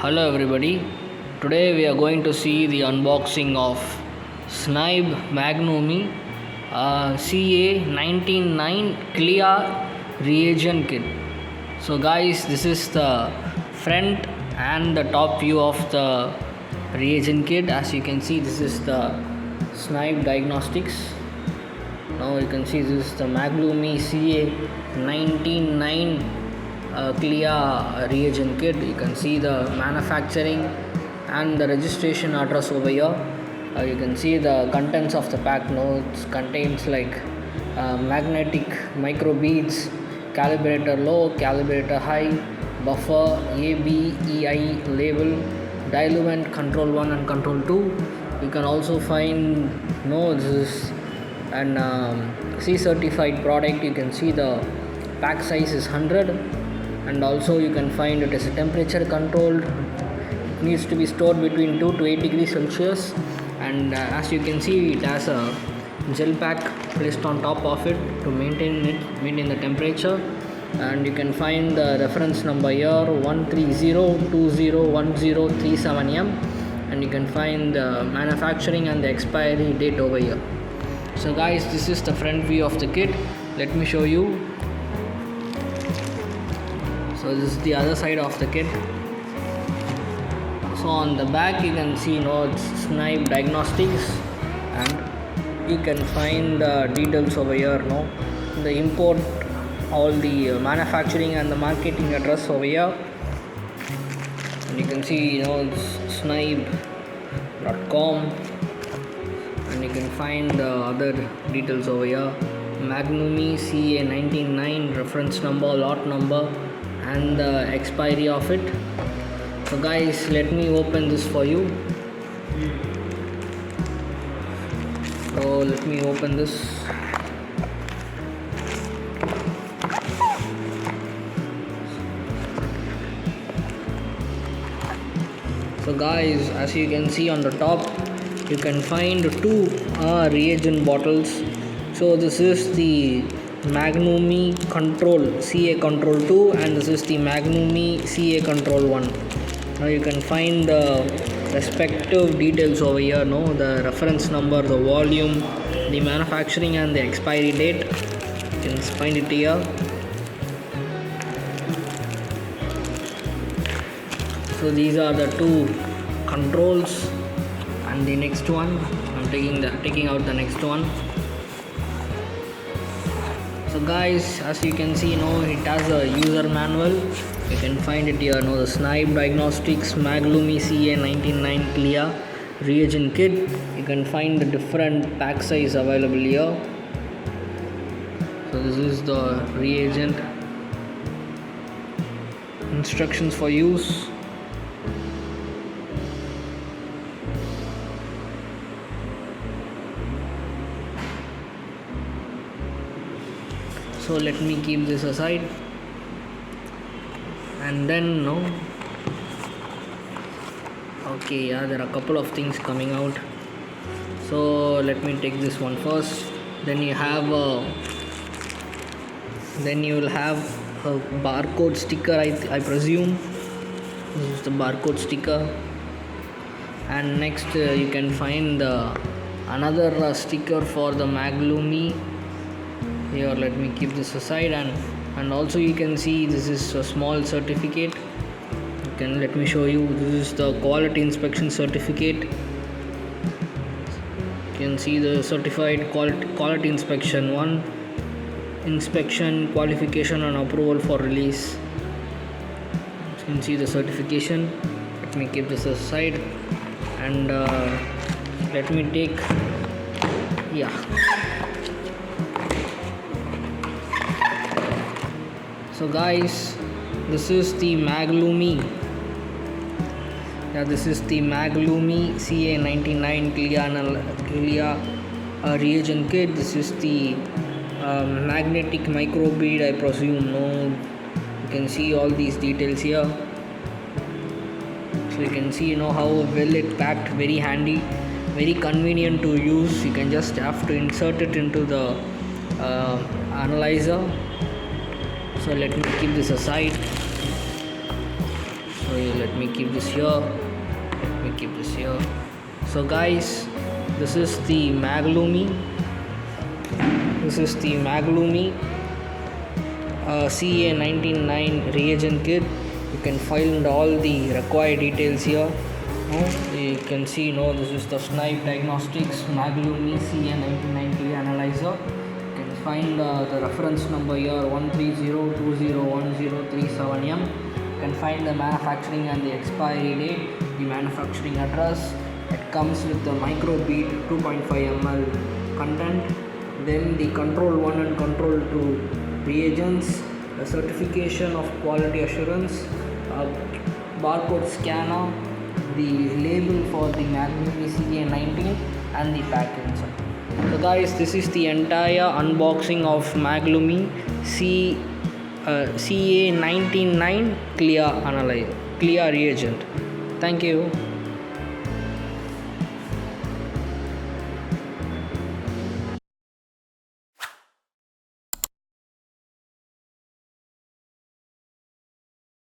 Hello everybody. Today we are going to see the unboxing of Snibe Maglumi CA199 Clia Reagent Kit. So guys, this is the front and the top view of the reagent kit. As you can see, this is the Snibe Diagnostics. Now you can see this is the Maglumi CA199 Clia reagent kit. You can see the manufacturing and the registration address over here. You can see the contents of the pack. It contains like magnetic microbeads, calibrator low, calibrator high, buffer, ABEI label, diluent control 1 and control 2. You can also find this is an C certified product. You can see the pack size is 100, and also you can find it is temperature controlled. It needs to be stored between 2 to 8 degrees Celsius, and as you can see, it has a gel pack placed on top of it to maintain the temperature. And you can find the reference number here 130201037M, and you can find the manufacturing and the expiry date over here. So guys, this is the front view of the kit. Let me show you. So this is the other side of the kit. So on the back you can see it's Snibe Diagnostics, and you can find the details over here, the import, all the manufacturing and the marketing address over here. And you can see it's snibe.com, and you can find the other details over here. Maglumi CA199 reference number, lot number, and the expiry of it. So guys, let me open this for you. So let me open this. So guys, as you can see on the top, you can find two reagent bottles. So this is the Maglumi Control CA Control 2, and this is the Maglumi CA Control 1. Now you can find the respective details over here, the reference number, the volume, the manufacturing and the expiry date. You can find it here. So these are the two controls, and the next one I'm taking out the next one. So guys, as you can see, it has a user manual. You can find it here, the Snibe Diagnostics Maglumi CA199 Clia reagent kit. You can find the different pack size available here. So this is the reagent, instructions for use. So let me keep this aside, and then there are a couple of things coming out. So let me take this one first. Then you will have a barcode sticker, I presume. This is the barcode sticker. And next you can find another sticker for the Maglumi. Here, let me keep this aside, and also you can see this is a small certificate. Let me show you. This is the quality inspection certificate. You can see the certified quality inspection 1, inspection, qualification and approval for release. You can see the certification. Let me keep this aside, and let me take So guys, this is the Maglumi. This is the Maglumi CA199 Clia reagent kit. This is the magnetic microbead, I presume. You can see all these details here. So you can see how well it packed. Very handy, very convenient to use. You can just have to insert it into the analyzer. So let me keep this aside. let me keep this here. So guys, this is the Maglumi. CA199 reagent kit. You can find all the required details here. You can see, this is the Snibe Diagnostics Maglumi CA1990 analyzer. You can find the reference number here, 130201037M. You can find the manufacturing and the expiry date, the manufacturing address. It comes with the microbead 2.5 ml content, then the control 1 and control 2 reagents, the certification of quality assurance, barcode scanner, the label for the Maglumi CA19 and the package. So guys, this is the entire unboxing of Maglumi CA199 Clia reagent. Thank you.